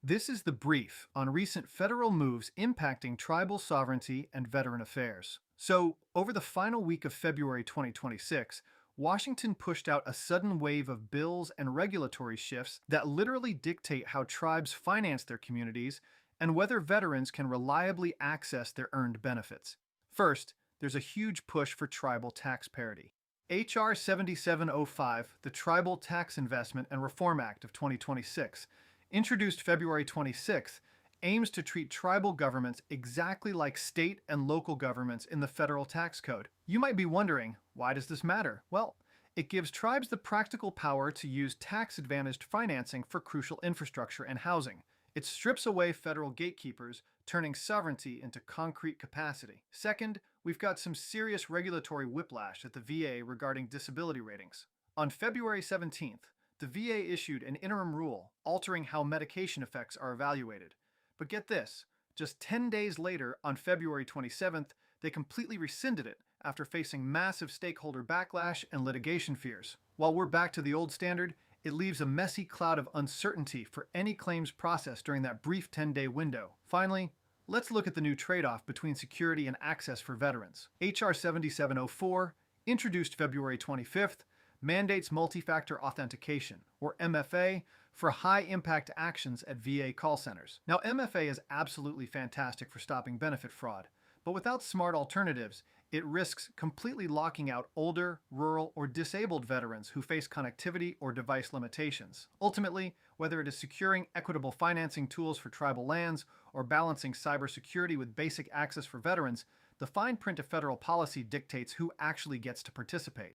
This is the brief on recent federal moves impacting tribal sovereignty and veteran affairs. So, over the final week of February 2026, Washington pushed out a sudden wave of bills and regulatory shifts that literally dictate how tribes finance their communities and whether veterans can reliably access their earned benefits. First, there's a huge push for tribal tax parity. H.R. 7705, the Tribal Tax Investment and Reform Act of 2026, introduced February 26th, aims to treat tribal governments exactly like state and local governments in the federal tax code. You might be wondering, why does this matter? Well, it gives tribes the practical power to use tax-advantaged financing for crucial infrastructure and housing. It strips away federal gatekeepers, turning sovereignty into concrete capacity. Second, we've got some serious regulatory whiplash at the VA regarding disability ratings. On February 17th, the VA issued an interim rule altering how medication effects are evaluated. But get this, just 10 days later, on February 27th, they completely rescinded it after facing massive stakeholder backlash and litigation fears. While we're back to the old standard, it leaves a messy cloud of uncertainty for any claims processed during that brief 10-day window. Finally, let's look at the new trade-off between security and access for veterans. H.R. 7704, introduced February 25th, mandates multi-factor authentication, or MFA, for high-impact actions at VA call centers. Now, MFA is absolutely fantastic for stopping benefit fraud, but without smart alternatives, it risks completely locking out older, rural, or disabled veterans who face connectivity or device limitations. Ultimately, whether it is securing equitable financing tools for tribal lands or balancing cybersecurity with basic access for veterans, the fine print of federal policy dictates who actually gets to participate.